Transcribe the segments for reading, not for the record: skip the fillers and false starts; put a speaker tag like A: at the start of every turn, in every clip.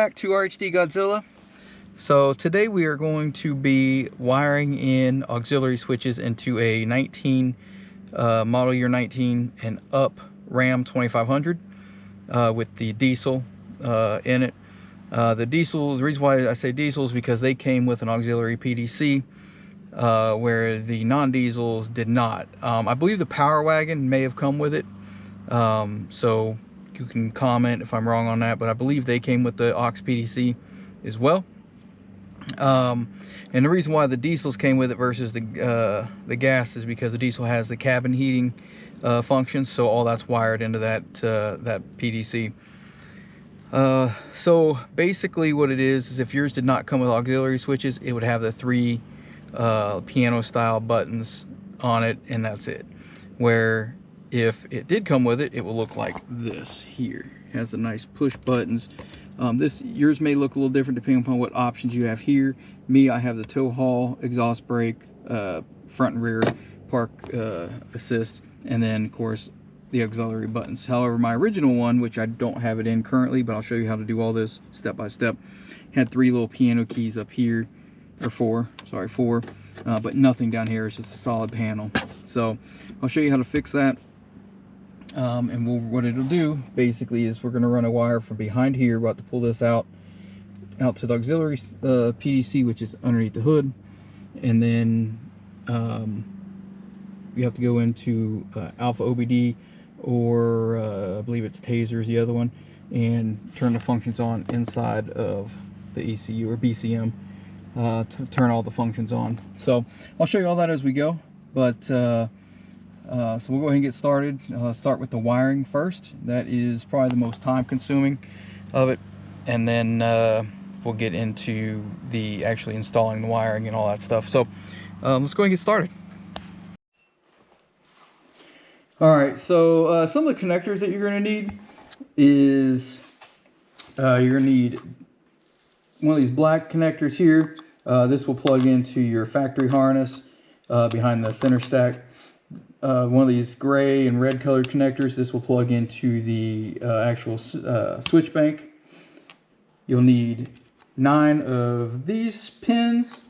A: back to RHD Godzilla. So today we are going to be wiring in auxiliary switches into a model year 19 and up Ram 2500 with the diesel in it. The diesel, the reason why I say diesel is because they came with an auxiliary PDC where the non-diesels did not. I believe the Power Wagon may have come with it, so you can comment if I'm wrong on that, but I believe they came with the aux PDC as well. And the reason why the diesels came with it versus the gas is because the diesel has the cabin heating functions, so all that's wired into that PDC. So basically what it is if yours did not come with auxiliary switches, it would have the three piano style buttons on it, and that's it. Where if it did come with it, it will look like this here. It has the nice push buttons. Yours may look a little different depending upon what options you have here. Me, I have the tow haul, exhaust brake, front and rear park assist, and then of course the auxiliary buttons. However, my original one, which I don't have it in currently, but I'll show you how to do all this step by step, had three little piano keys up here, or four, but nothing down here. It's just a solid panel. So I'll show you how to fix that. And what it'll do basically is we're going to run a wire from behind here. We're about to pull this out to the auxiliary PDC, which is underneath the hood, and then you have to go into Alpha OBD, or I believe it's Taser is the other one, and turn the functions on inside of the ECU or BCM to turn all the functions on. So I'll show you all that as we go, but so we'll go ahead and get started. Start with the wiring first. That is probably the most time consuming of it, and then we'll get into the actually installing the wiring and all that stuff. So let's go ahead and get started. Alright, so some of the connectors that you're going to need is you're going to need one of these black connectors here. This will plug into your factory harness behind the center stack. One of these gray and red colored connectors, this will plug into the actual switch bank. You'll need 9 of these pins.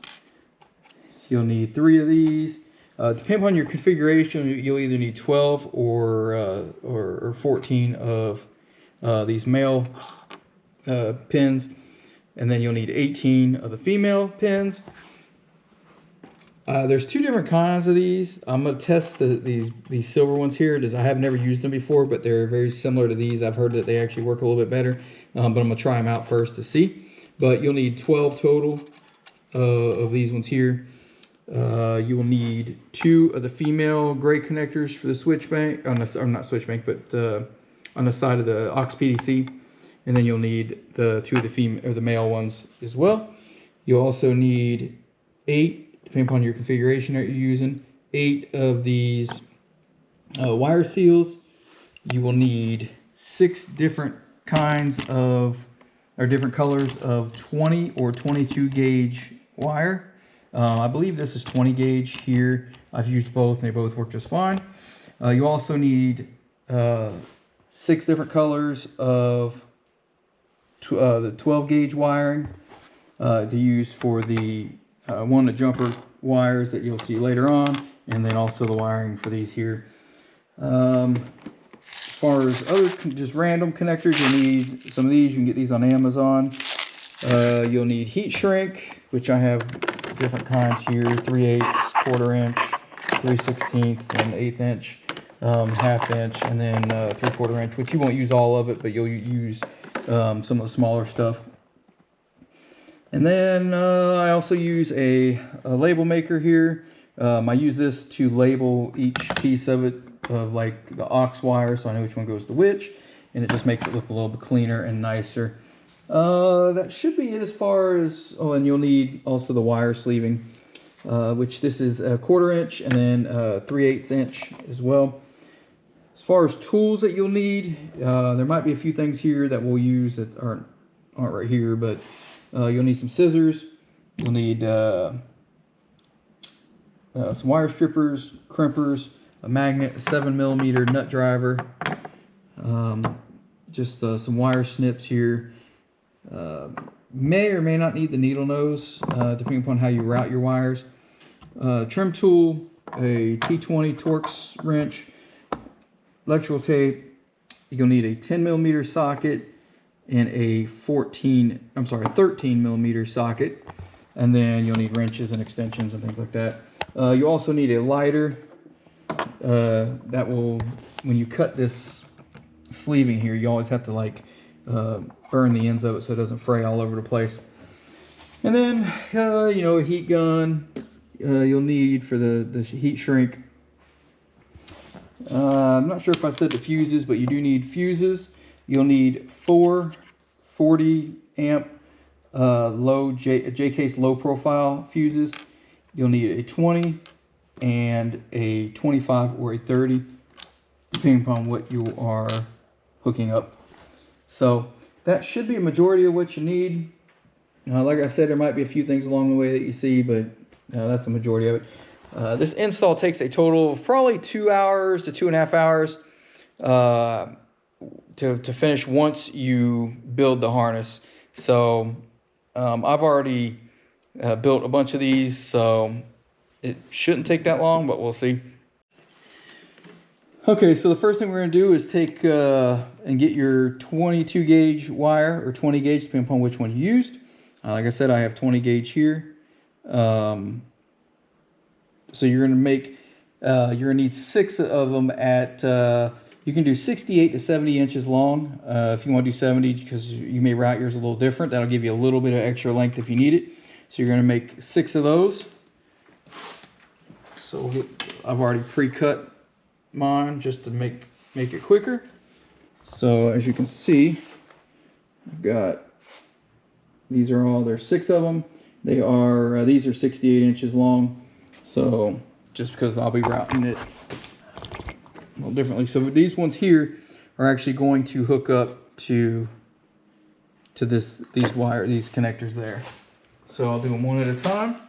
A: You'll need 3 of these. Depending on your configuration, you'll either need 12 or 14 of these male pins, and then you'll need 18 of the female pins. There's 2 different kinds of these. I'm going to test these silver ones here, because I have never used them before, but they're very similar to these. I've heard that they actually work a little bit better, but I'm going to try them out first to see. But you'll need 12 total of these ones here. You will need 2 of the female gray connectors for the switch bank, or not switch bank, but on the side of the aux PDC, and then you'll need the 2 of the male ones as well. You'll also need 8. Depending upon your configuration that you're using, 8 of these wire seals. You will need 6 different kinds of, or different colors of 20 or 22 gauge wire. I believe this is 20 gauge here. I've used both and they both work just fine. You also need 6 different colors of the 12 gauge wiring to use for the the jumper wires that you'll see later on, and then also the wiring for these here. As far as other just random connectors, you'll need some of these. You can get these on Amazon. You'll need heat shrink, which I have different kinds here: 3/8, 1/4 inch, 3/16, then 1/8 inch, 1/2 inch, and then 3/4 inch, which you won't use all of it, but you'll use some of the smaller stuff. And then I also use a label maker here. I use this to label each piece of it, of like the aux wire, so I know which one goes to which, and it just makes it look a little bit cleaner and nicer. That should be it as far as, oh, and you'll need also the wire sleeving, which this is a 1/4 inch and then 3/8 inch as well. As far as tools that you'll need, there might be a few things here that we'll use that aren't right here, but you'll need some scissors. You'll need some wire strippers, crimpers, a magnet, a 7mm nut driver, just some wire snips here, May or may not need the needle nose, depending upon how you route your wires. Trim tool, a T20 Torx wrench, electrical tape. You'll need a 10mm socket and a 13mm socket. And then you'll need wrenches and extensions and things like that. You also need a lighter that will, when you cut this sleeving here, you always have to like burn the ends of it so it doesn't fray all over the place. And then, you know, a heat gun you'll need for the heat shrink. I'm not sure if I said the fuses, but you do need fuses. You'll need 4 40 amp J-case low profile fuses. You'll need a 20 and a 25 or a 30, depending upon what you are hooking up. So that should be a majority of what you need. Like I said, there might be a few things along the way that you see, but that's the majority of it. This install takes a total of probably 2 hours to 2.5 hours to finish once you build the harness. So I've already built a bunch of these, so it shouldn't take that long, but we'll see. Okay, so the first thing we're going to do is take and get your 22 gauge wire, or 20 gauge, depending upon which one you used. Like I said, I have 20 gauge here. So you're going to make, you're going to need 6 of them at, you can do 68 to 70 inches long. If you want to do 70, because you may route yours a little different, that'll give you a little bit of extra length if you need it. So you're going to make 6 of those. So I've already pre-cut mine just to make it quicker. So as you can see, I've got, there's 6 of them. They are, these are 68 inches long. So just because I'll be routing it a little differently. So these ones here are actually going to hook up to these connectors there. So I'll do them one at a time.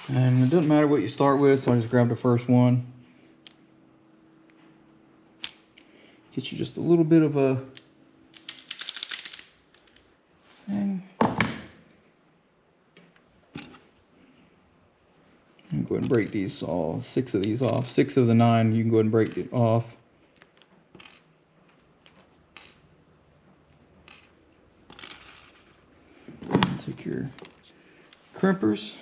A: And it doesn't matter what you start with, so I just grab the first one. Get you just a little bit of a thing. And go ahead and break these all, 6 of these off. 6 of the 9, you can go ahead and break it off. Take your crimpers.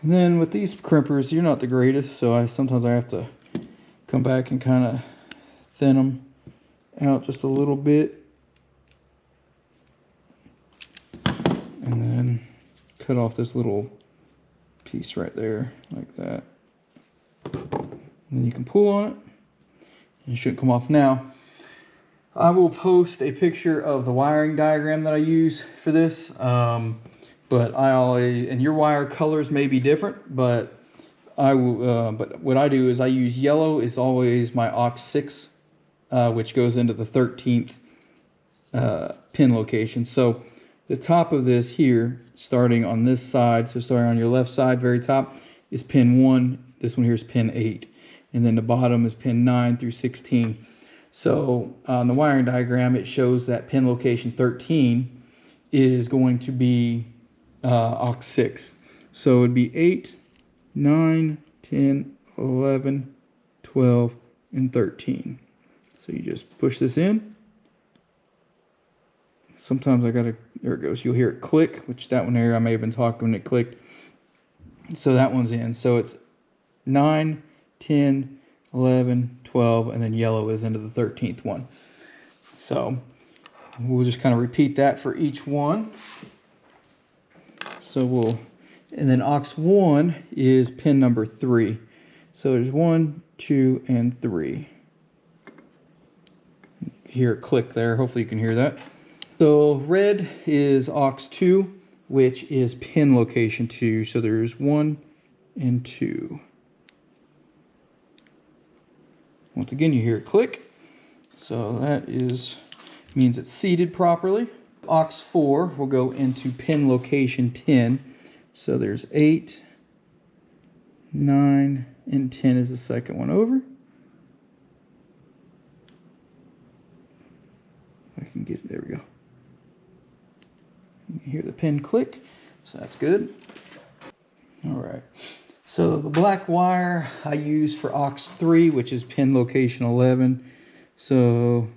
A: And then with these crimpers, you're not the greatest, so sometimes I have to come back and kind of thin them out just a little bit. And then cut off this little piece right there, like that. And then you can pull on it, and it shouldn't come off. Now, I will post a picture of the wiring diagram that I use for this. But I always, and your wire colors may be different, but I will. But what I do is I use yellow is always my aux 6, which goes into the 13th pin location. So the top of this here, starting on this side, so starting on your left side, very top, is pin 1. This one here is pin 8, and then the bottom is pin 9 through 16. So on the wiring diagram, it shows that pin location 13 is going to be aux 6. So it'd be 8, 9, 10, 11, 12, and 13. So you just push this in. Sometimes I gotta, there it goes. You'll hear it click, which that one there I may have been talking when it clicked. So that one's in. So it's 9, 10, 11, 12, and then yellow is into the 13th one. So we'll just kind of repeat that for each one. So and then aux 1 is pin number 3. So there's 1, 2, and 3. Hear it click there. Hopefully you can hear that. So red is aux 2, which is pin location 2. So there's 1 and 2. Once again, you hear it click. So that means it's seated properly. Aux 4 will go into pin location 10. So there's 8, 9, and 10 is the second one over. I can get it, there we go. You can hear the pin click, so that's good. All right, so the black wire I use for aux 3, which is pin location 11. So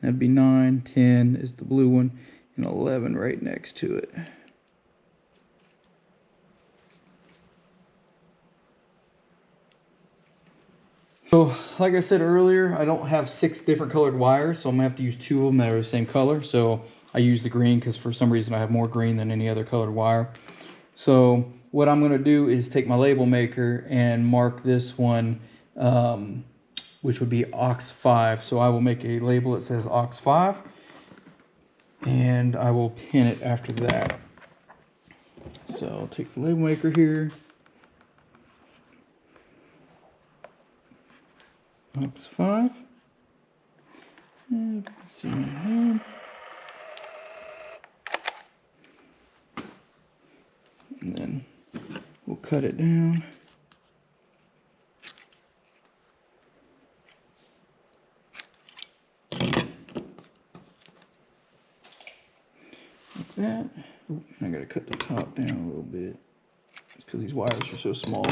A: that'd be 9, 10 is the blue one, and 11 right next to it. So, like I said earlier, I don't have 6 different colored wires, so I'm gonna have to use 2 of them that are the same color. So I use the green because for some reason I have more green than any other colored wire. So what I'm gonna do is take my label maker and mark this one, which would be aux 5. So I will make a label that says aux 5, and I will pin it after that. So I'll take the label maker here. aux 5. And see right here. And then we'll cut it down. Like that. Ooh, I gotta cut the top down a little bit. It's because these wires are so small.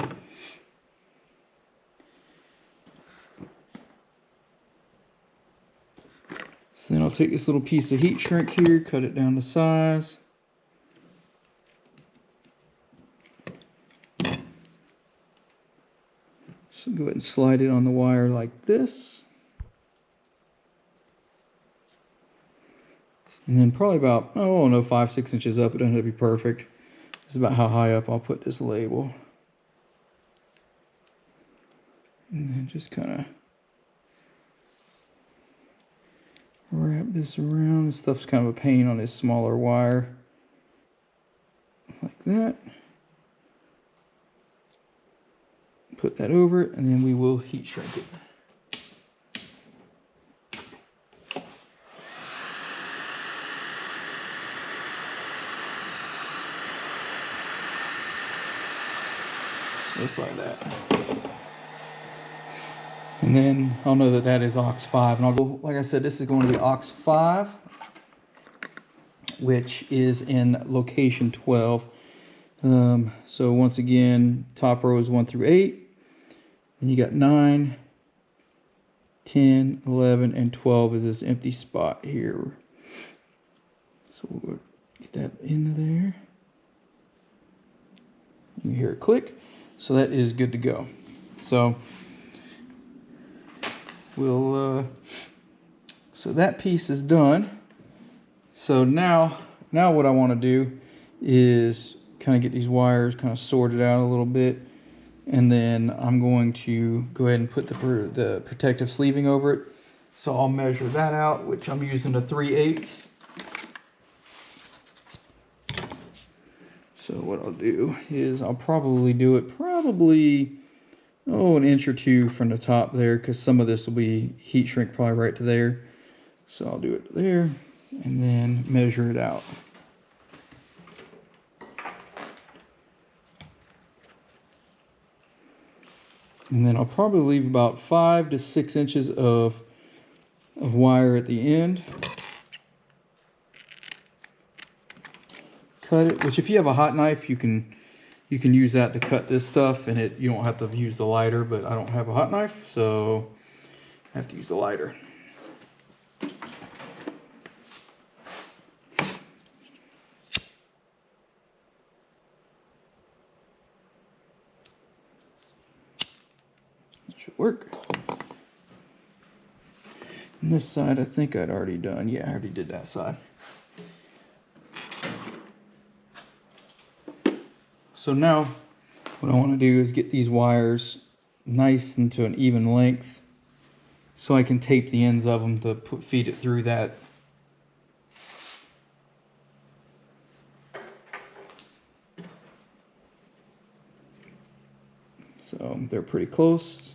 A: So then I'll take this little piece of heat shrink here, cut it down to size. So go ahead and slide it on the wire like this. And then probably about, oh no, 5-6 inches up. It doesn't have to be perfect. This is about how high up I'll put this label. And then just kind of wrap this around. This stuff's kind of a pain on this smaller wire. Like that. Put that over it, and then we will heat shrink it. Just like that. And then I'll know that that is aux 5. And I'll go, like I said, this is going to be aux 5, which is in location 12. So once again, top row is 1 through 8. Then you got 9, 10, 11, and 12 is this empty spot here. So we'll get that into there. You hear it click. So that is good to go. So so that piece is done. So now what I want to do is kind of get these wires kind of sorted out a little bit, and then I'm going to go ahead and put the protective sleeving over it. So I'll measure that out, which I'm using a 3/8. So what I'll do is I'll probably do it an inch or 2 from the top there, because some of this will be heat shrink probably right to there. So I'll do it there and then measure it out. And then I'll probably leave about 5 to 6 inches of wire at the end. Cut it, which if you have a hot knife, you can use that to cut this stuff, and you don't have to use the lighter, but I don't have a hot knife, so I have to use the lighter. That should work. And this side I think I'd already done. Yeah, I already did that side. So now what I want to do is get these wires nice into an even length so I can tape the ends of them to feed it through that. So they're pretty close.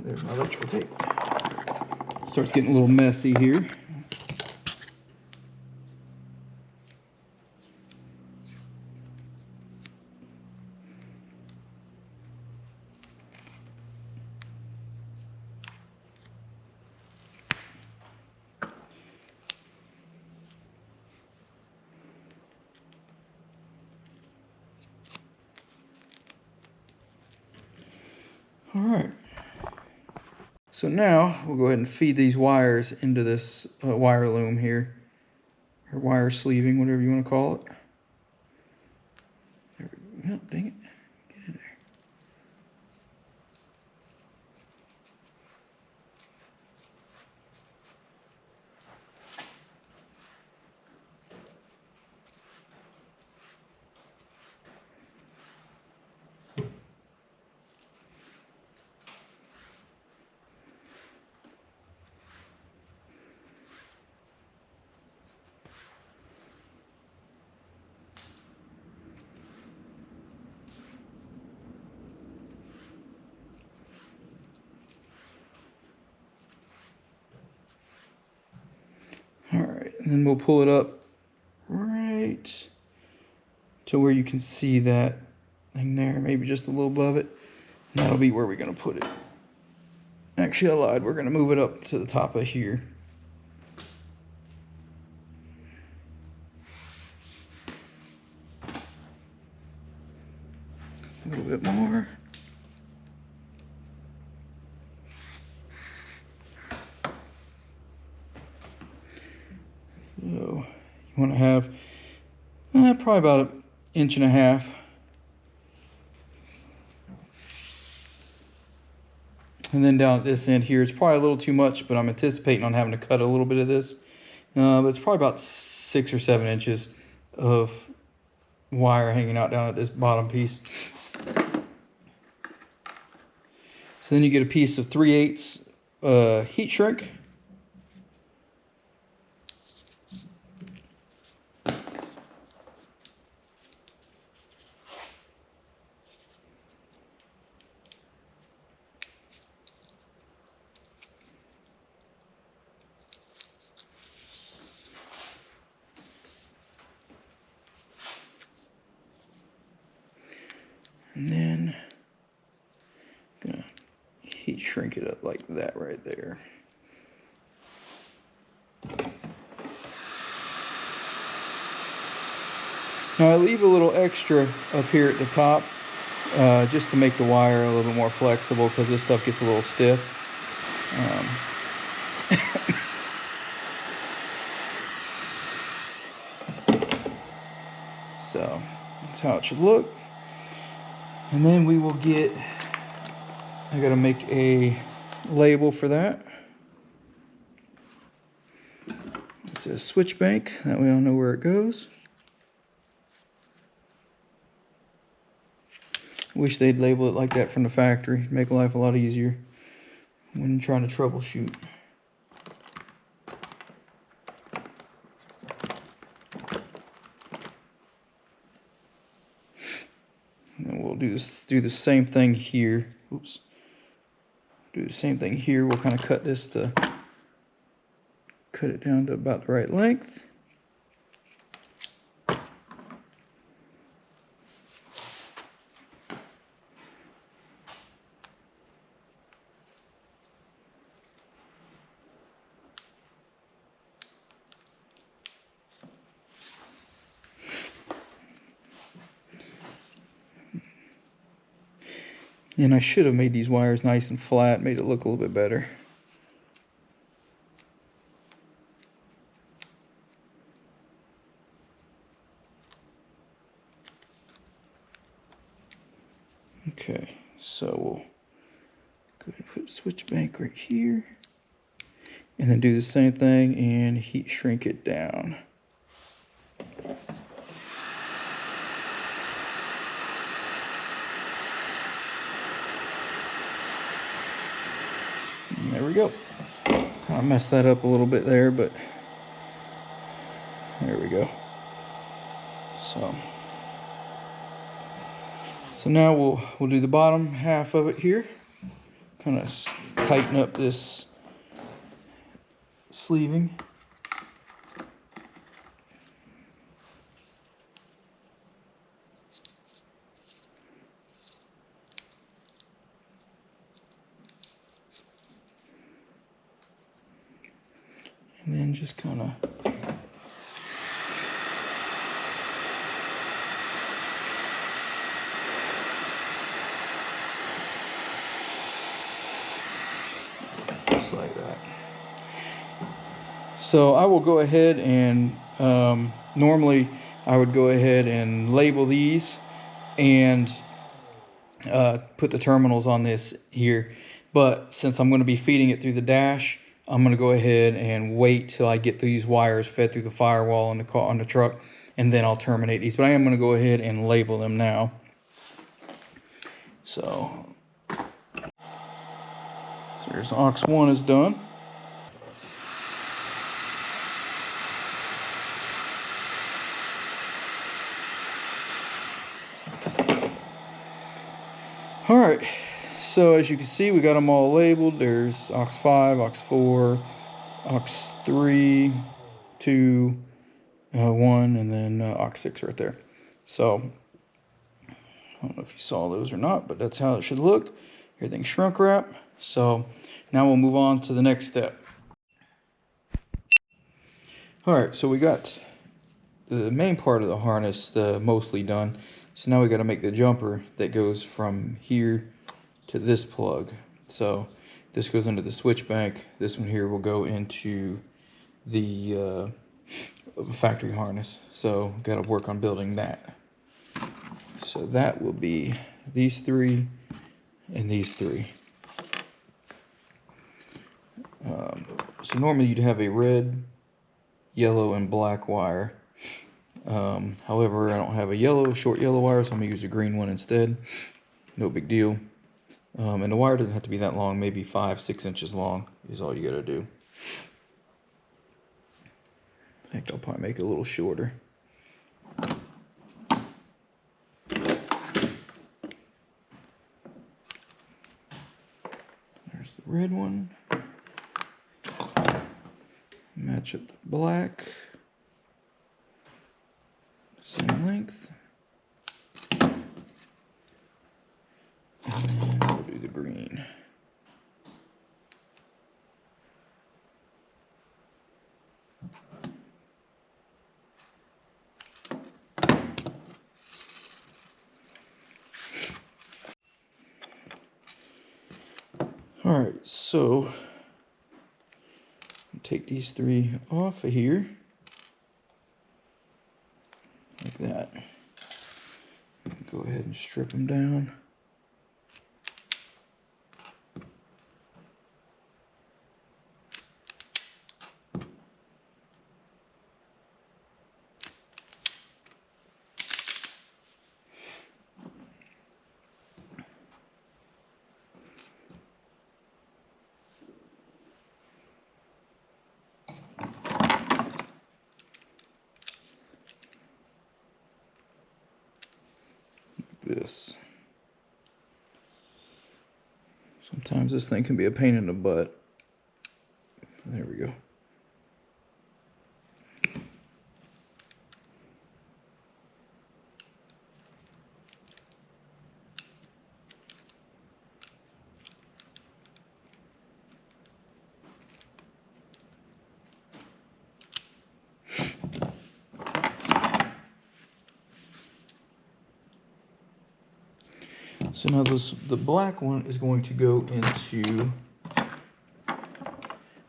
A: There's my electrical tape. Starts getting a little messy here. All right. So now we'll go ahead and feed these wires into this wire loom here, or wire sleeving, whatever you want to call it. There we go. Oh, dang it. Get in there. All right, and then we'll pull it up right to where you can see that thing there, maybe just a little above it. And that'll be where we're going to put it. Actually, I lied. We're going to move it up to the top of here. A little bit more. So you want to have probably about 1.5 inches. And then down at this end here, it's probably a little too much, but I'm anticipating on having to cut a little bit of this. But it's probably about 6 or 7 inches of wire hanging out down at this bottom piece. So then you get a piece of 3/8 heat shrink. And then I'm gonna heat shrink it up like that right there. Now I leave a little extra up here at the top just to make the wire a little bit more flexible, because this stuff gets a little stiff. So that's how it should look. And then we will get, I gotta make a label for that. It says switch bank, that way I'll know where it goes. Wish they'd label it like that from the factory. Make life a lot easier when trying to troubleshoot. And we'll do the same thing here. Oops. Do the same thing here. We'll kind of cut it down to about the right length. And I should have made these wires nice and flat, made it look a little bit better. Okay, so we'll go ahead and put switch bank right here. And then do the same thing and heat shrink it down. There we go. Kind of messed that up a little bit there, but there we go. So now we'll do the bottom half of it here. kind of tighten up this sleeving. And then just kind of just like that. So I will go ahead and normally I would go ahead and label these and put the terminals on this here, but since I'm going to be feeding it through the dash, I'm going to go ahead and wait till I get these wires fed through the firewall on the truck, and then I'll terminate these. But I am going to go ahead and label them now. So there's aux 1 is done. All right, so as you can see, we got them all labeled. There's aux 5, aux 4, aux 3, 2, 1, and then aux 6 right there. So I don't know if you saw those or not, but that's how it should look. Everything's shrunk wrap. So now we'll move on to the next step. All right, so we got the main part of the harness mostly done. So now we got to make the jumper that goes from here to this plug. So this goes into the switch bank. This one here will go into the factory harness. So got to work on building that. So that will be these 3 and these 3. So normally you'd have a red, yellow, and black wire. However, I don't have a short yellow wire, so I'm going to use a green one instead. No big deal. And the wire doesn't have to be that long, maybe 5-6 inches long is all you got to do. I think I'll probably make it a little shorter. There's the red one. Match up the black. Same length. And then we'll do the green. All right, so take these 3 off of here, like that. Go ahead and strip them down. This. Sometimes this thing can be a pain in the butt. There we go. So now the black one is going to go into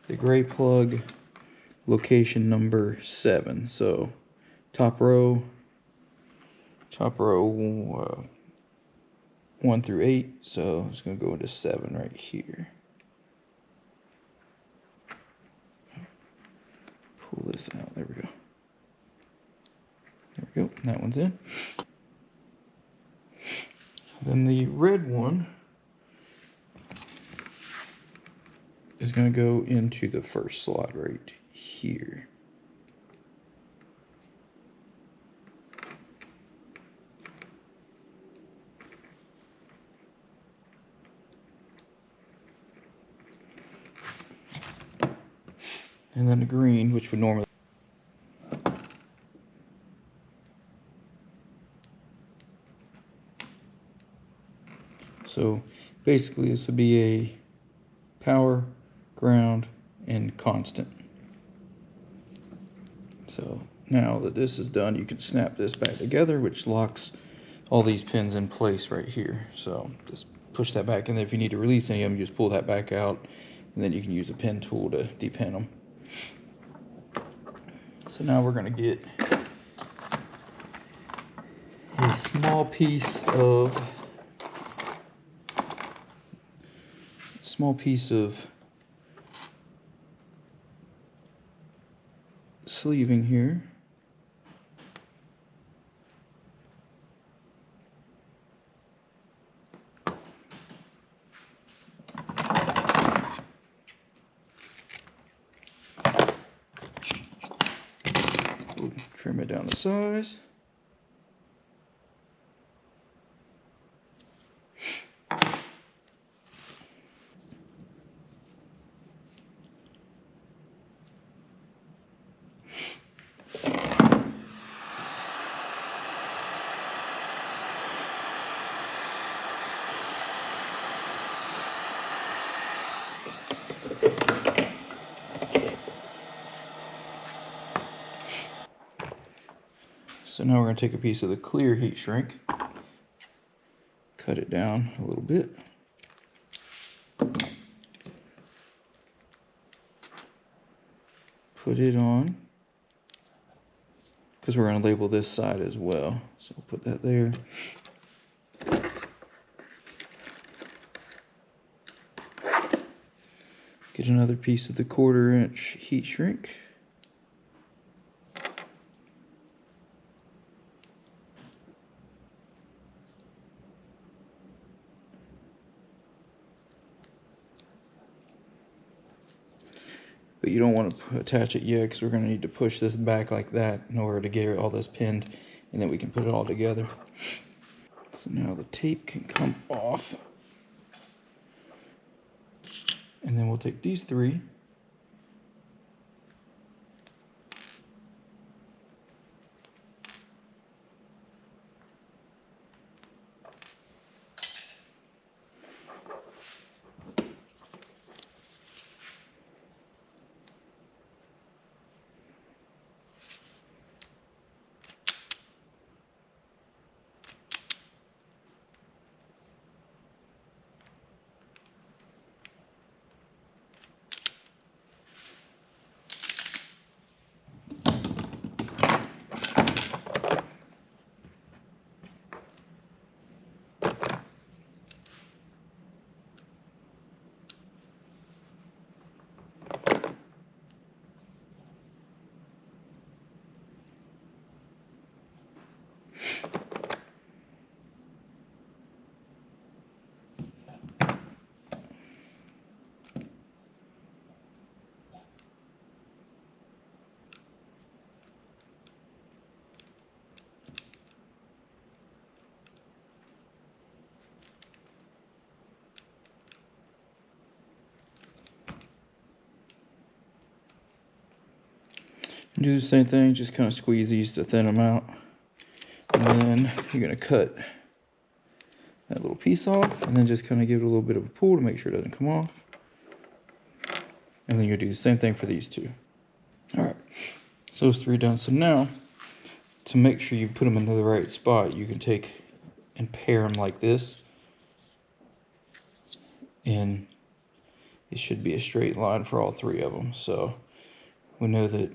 A: the gray plug location number 7. So top row 1 through 8. So it's going to go into 7 right here. Pull this out. There we go. There we go. That one's in. Then the red one is going to go into the first slot right here. and then the green, which would normally. So basically this would be a power, ground, and constant. So now that this is done, you can snap this back together, which locks all these pins in place right here. So just push that back, and then if you need to release any of them, you just pull that back out, and then you can use a pin tool to depin them. So now we're going to get a small piece of sleeving here. Trim it down to size. So now we're going to take a piece of the clear heat shrink, cut it down a little bit. Put it on, because we're going to label this side as well. So we'll put that there. Get another piece of the 1/4 inch heat shrink. But you don't want to attach it yet, because we're going to need to push this back like that in order to get all this pinned, and then we can put it all together. So now the tape can come off. And then we'll take these 3. Do the same thing, just kind of squeeze these to thin them out. And then you're going to cut that little piece off, and then just kind of give it a little bit of a pull to make sure it doesn't come off. And then you'll do the same thing for these 2. Alright, so those 3 done. So now, to make sure you put them into the right spot, you can take and pair them like this. And it should be a straight line for all 3 of them. So we know that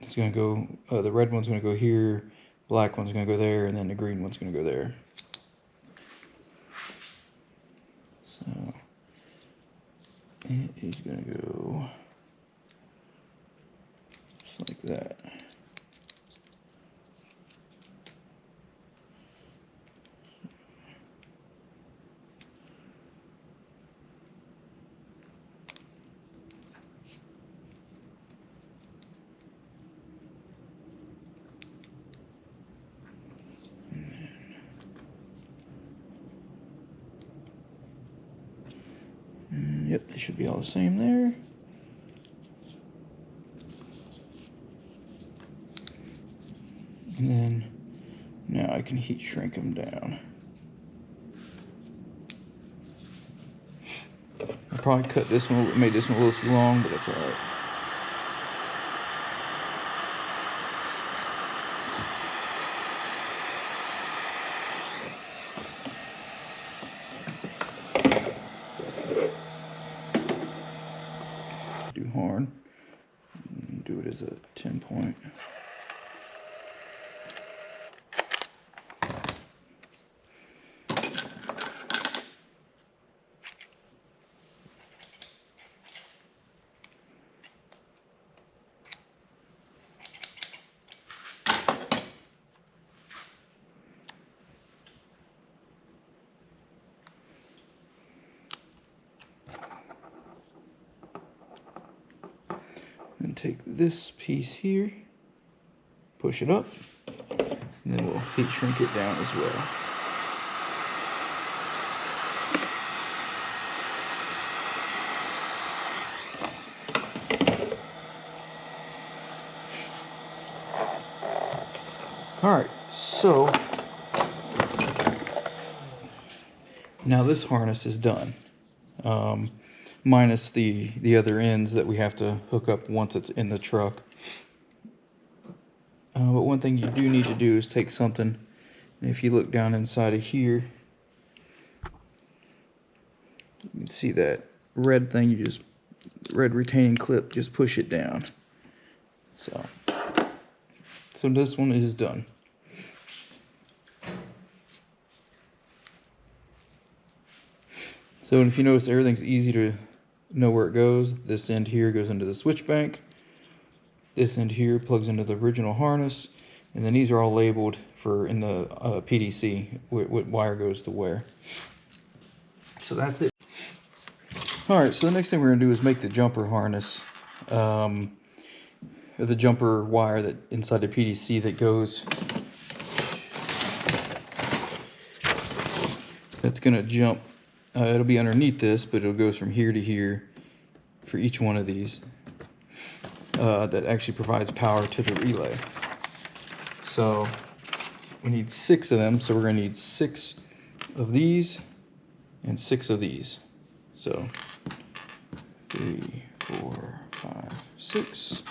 A: it's going to go, the red one's going to go here, black one's going to go there, and then the green one's going to go there. So it is going to go just like that. Yep, they should be all the same there. And then now I can heat shrink them down. I probably cut this one, made this one a little too long, but that's all right. Do horn, do it as a 10-point. Then take this piece here, push it up, and then we'll heat shrink it down as well. Alright, so now this harness is done. Minus the other ends that we have to hook up once it's in the truck. But one thing you do need to do is take something, and if you look down inside of here, you can see that red thing, red retaining clip, just push it down. So this one is done. So if you notice, everything's easy to know where it goes. This end here goes into the switch bank. This end here plugs into the original harness, and then these are all labeled for in the PDC what wire goes to where. So that's it. All right, so the next thing we're gonna do is make the jumper harness, or the jumper wire that inside the PDC that goes. That's gonna jump. It'll be underneath this, but it goes from here to here for each one of these. That actually provides power to the relay. So we need 6 of them, so we're going to need 6 of these and 6 of these. So 3, 4, 5, 6.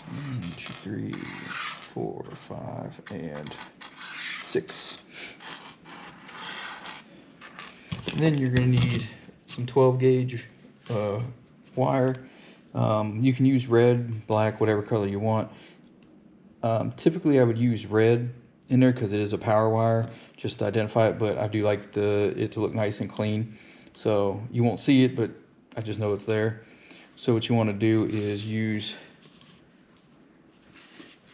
A: 1, 2, 3, 4, 5, and 6. And then you're going to need some 12 gauge wire. You can use red, black, whatever color you want. Typically I would use red in there because it is a power wire, just to identify it, but I do like it to look nice and clean. So you won't see it, but I just know it's there. So what you want to do is use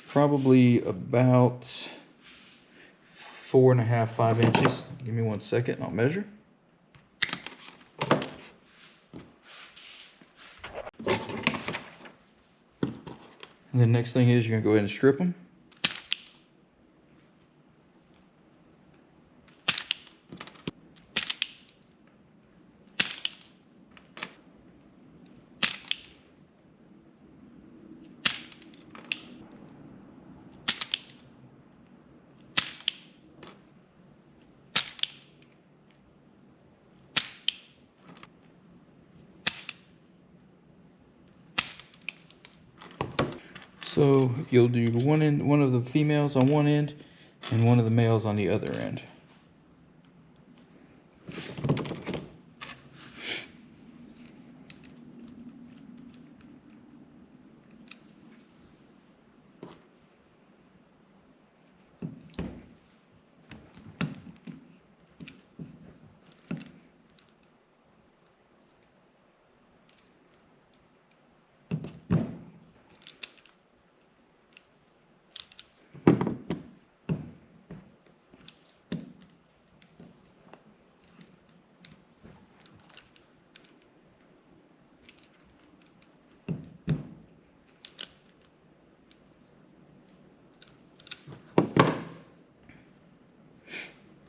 A: probably about 4.5, 5 inches. Give me 1 second, I'll measure. And the next thing is you're going to go ahead and strip them. So you'll do one of the females on one end and one of the males on the other end.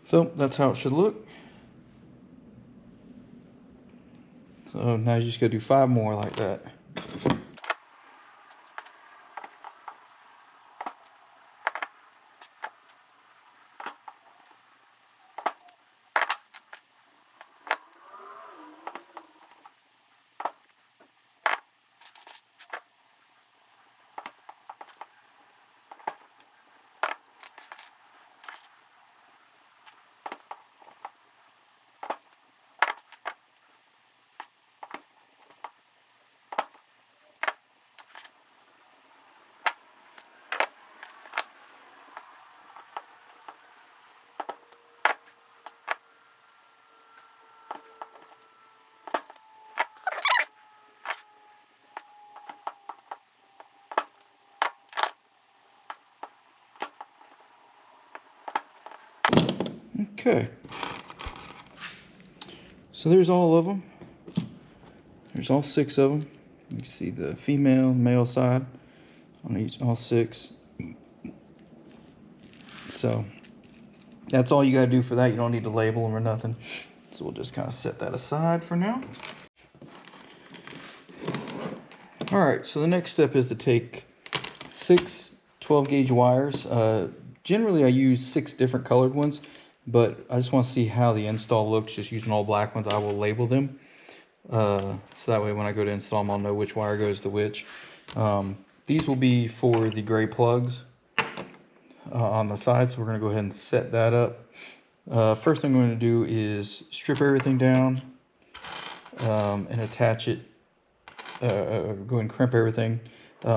A: So that's how it should look. So now you just gotta do 5 more like that. Okay. So there's all of them. There's all 6 of them. You see the female, male side on each, all 6. So that's all you gotta do for that. You don't need to label them or nothing. So we'll just kind of set that aside for now. All right, so the next step is to take 6 12-gauge wires. Generally I use 6 different colored ones, but I just want to see how the install looks. Just using all black ones, I will label them. So that way when I go to install them, I'll know which wire goes to which. These will be for the gray plugs on the side, so we're going to go ahead and set that up. First thing I'm going to do is strip everything down and attach it. Go ahead and crimp everything.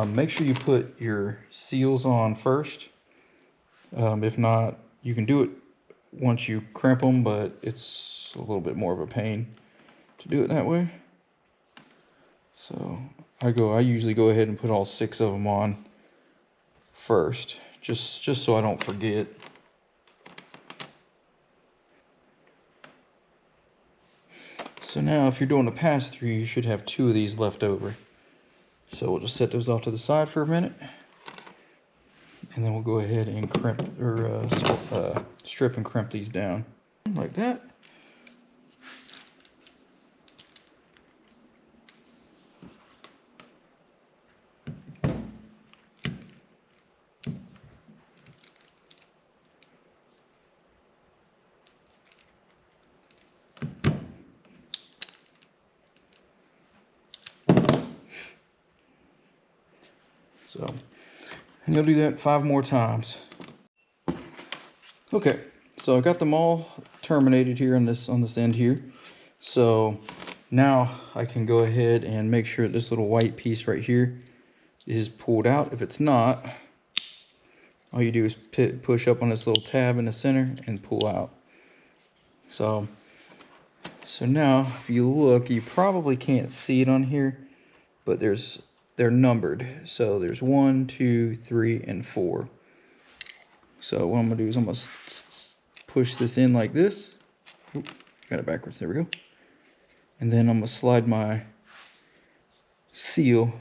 A: Make sure you put your seals on first. If not, you can do it once you crimp them, but it's a little bit more of a pain to do it that way. So I usually go ahead and put all 6 of them on first, just so I don't forget. So now if you're doing a pass through, you should have 2 of these left over. So we'll just set those off to the side for a minute, and then we'll go ahead and crimp or strip and crimp these down like that. So, and you'll do that 5 more times. Okay, so I got them all terminated here on this end here. So now I can go ahead and make sure this little white piece right here is pulled out. If it's not, all you do is push up on this little tab in the center and pull out. So now if you look, you probably can't see it on here, but they're numbered. So there's 1, 2, 3, and 4. So what I'm gonna do is I'm gonna push this in like this. Oop, got it backwards, there we go. And then I'm gonna slide my seal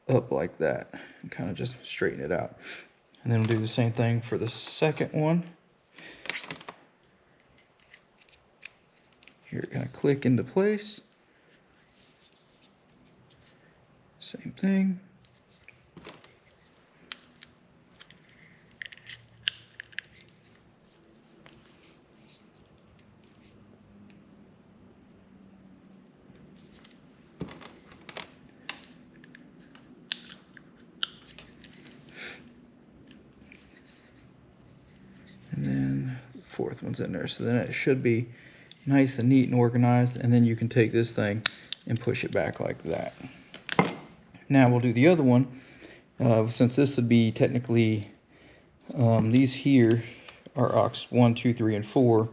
A: up like that and kind of just straighten it out. And then we'll do the same thing for the second one. Here, kind of click into place. Same thing. And then the 4th one's in there. So then it should be nice and neat and organized. And then you can take this thing and push it back like that. Now we'll do the other one. Since this would be technically, these here are aux 1, 2, 3, and 4.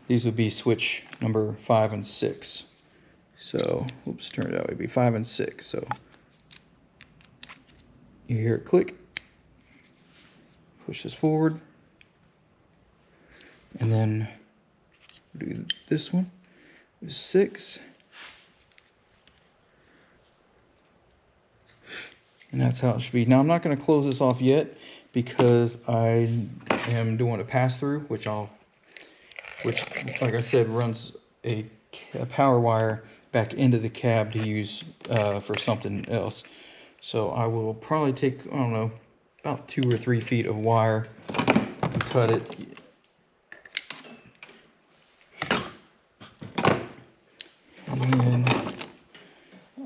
A: These would be switch number 5 and 6. So, oops, turn it out. It'd be 5 and 6. So you hear it click. Push this forward. And then do this one. 6. And that's how it should be. Now I'm not going to close this off yet because I am doing a pass through, which like I said, runs a power wire back into the cab to use for something else. So I will probably take, I don't know, about 2 or 3 feet of wire and cut it. And then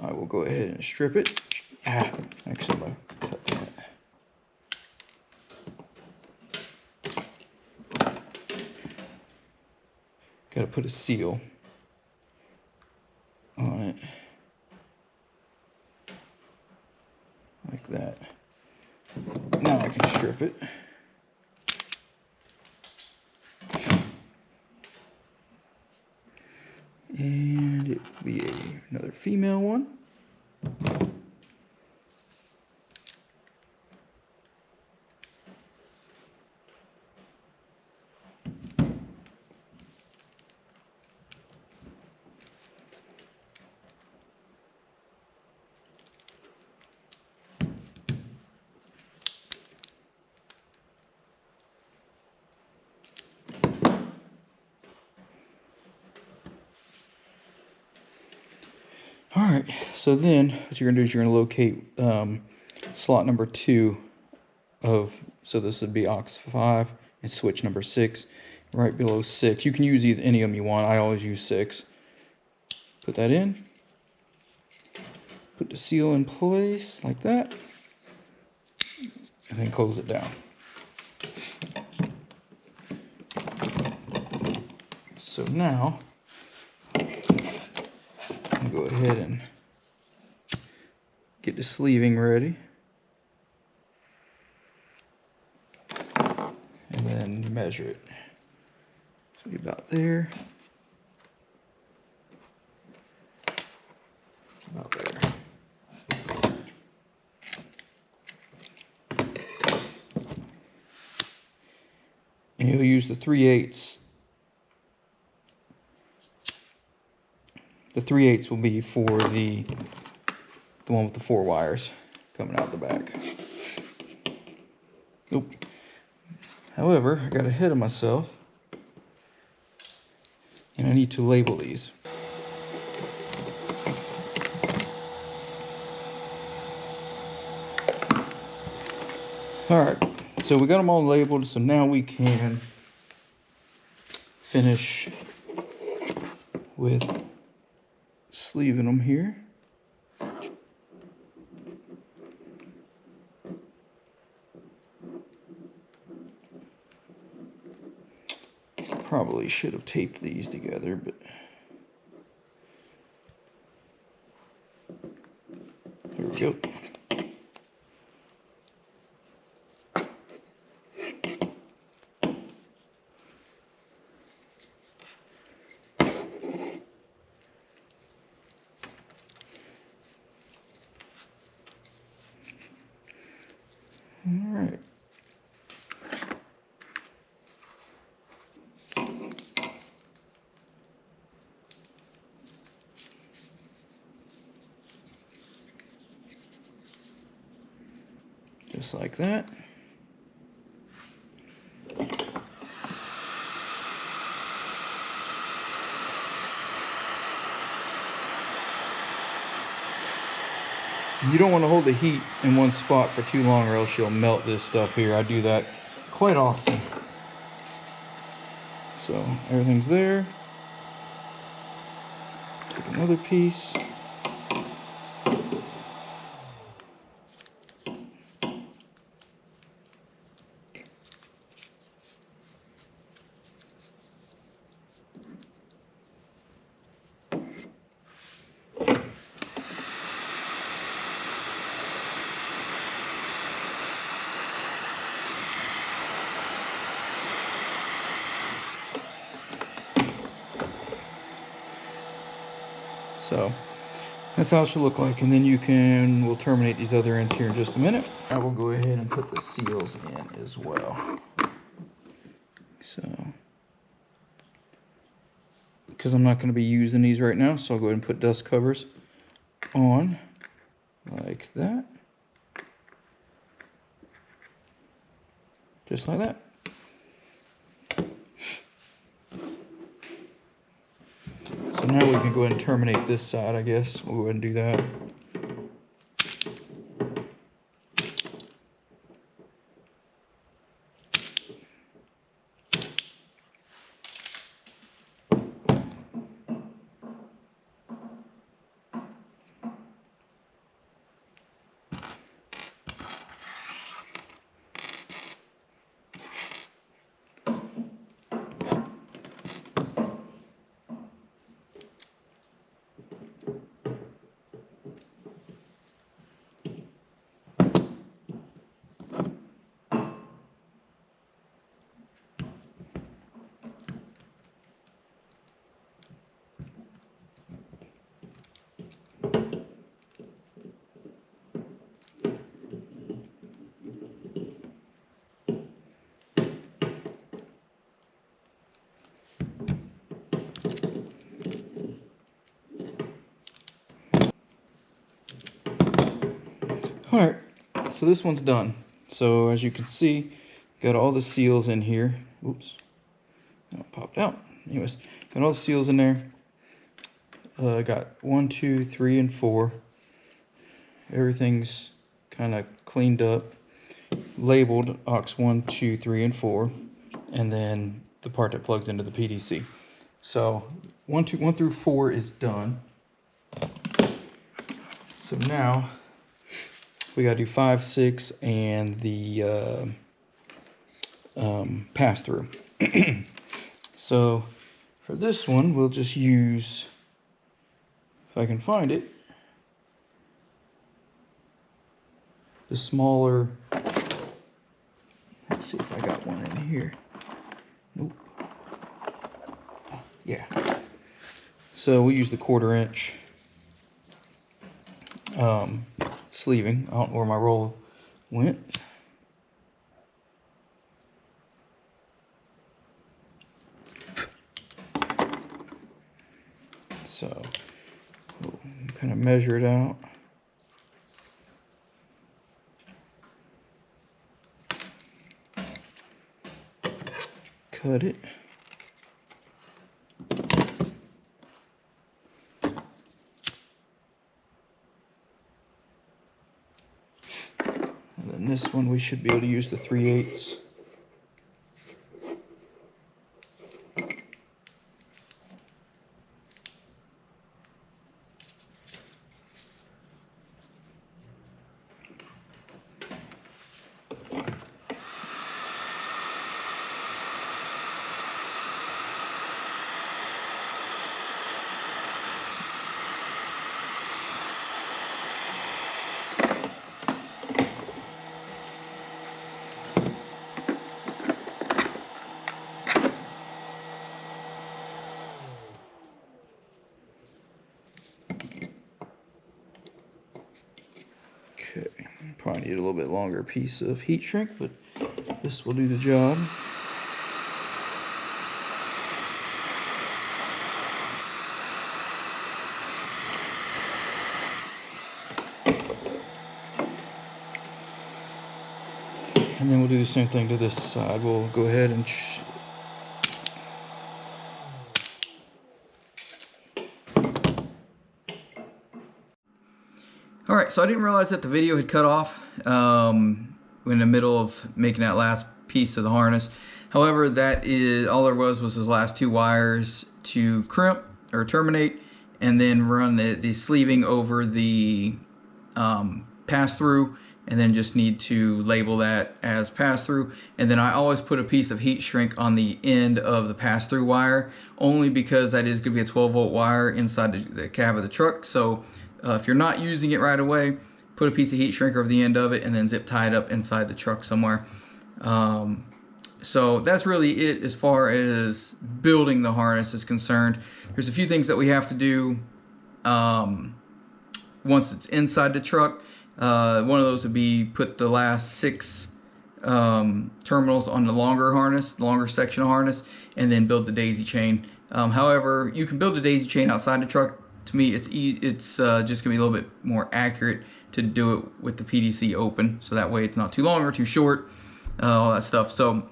A: I will go ahead and strip it. Actually, I'm going to cut that. Got to put a seal on it. Like that. Now I can strip it. And it will be another female one. right, so then what you're gonna do is you're gonna locate slot number 2 of, so this would be aux 5 and switch number 6 right below 6. You can use either any of them you want. I always use 6. Put that in. Put the seal in place like that, and then close it down. So now I'm gonna go ahead and get the sleeving ready, and then measure it. So be about there, about there. And you'll use the 3/8. The 3/8 will be for the one with the 4 wires coming out the back. Oop. However, I got ahead of myself, and I need to label these. Alright, so we got them all labeled, so now we can finish with sleeving them here. Probably should have taped these together, but here we go. All right. Just like that. You don't want to hold the heat in one spot for too long or else you'll melt this stuff here. I do that quite often. So everything's there. Take another piece. So that's how it should look like, and then we'll terminate these other ends here in just a minute. I will go ahead and put the seals in as well. So, because I'm not going to be using these right now, so I'll go ahead and put dust covers on like that. Just like that. So now we can go ahead and terminate this side, I guess. We'll go ahead and do that. Alright, so this one's done. So as you can see, got all the seals in here. Oops, that popped out. Anyways, got all the seals in there. got 1, 2, 3, and 4. Everything's kind of cleaned up, labeled aux 1, 2, 3, and 4, and then the part that plugs into the PDC. So 1 through 4 is done. So now we gotta do 5, 6, and the pass through. So for this one, we'll just use, if I can find it, the smaller. Let's see if I got one in here. Nope. Yeah. So we use the 1/4 inch sleeving. I don't know where my roll went. So we'll kind of measure it out. Cut it. And then this one we should be able to use the 3/8. Okay, probably need a little bit longer piece of heat shrink, but this will do the job. And then we'll do the same thing to this side. We'll go ahead and all right, so I didn't realize that the video had cut off in the middle of making that last piece of the harness. However, that is all there was those last 2 wires to crimp or terminate, and then run the sleeving over the pass-through, and then just need to label that as pass-through. And then I always put a piece of heat shrink on the end of the pass-through wire, only because that is going to be a 12-volt wire inside the cab of the truck. So if you're not using it right away, put a piece of heat shrink over the end of it and then zip tie it up inside the truck somewhere. So that's really it as far as building the harness is concerned. There's a few things that we have to do once it's inside the truck. One of those would be put the last 6 terminals on the longer section of harness, and then build the daisy chain. However, you can build a daisy chain outside the truck. To me, it's just gonna be a little bit more accurate to do it with the PDC open, so that way it's not too long or too short, all that stuff. So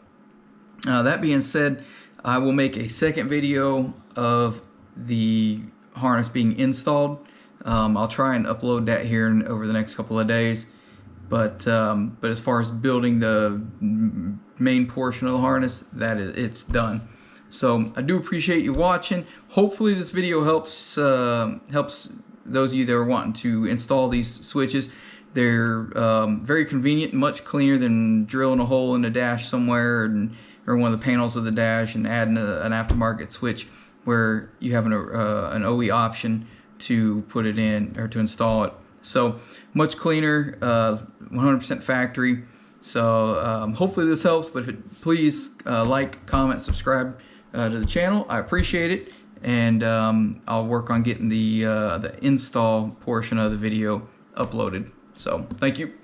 A: that being said, I will make a second video of the harness being installed. I'll try and upload that here over the next couple of days. But as far as building the main portion of the harness, it's done. So I do appreciate you watching. Hopefully this video helps those of you that are wanting to install these switches. They're very convenient, much cleaner than drilling a hole in the dash somewhere or one of the panels of the dash and adding an aftermarket switch where you have an OE option to put it in or to install it. So much cleaner, 100% factory. So hopefully this helps, but please like, comment, subscribe to the channel. I appreciate it, and I'll work on getting the install portion of the video uploaded. So thank you.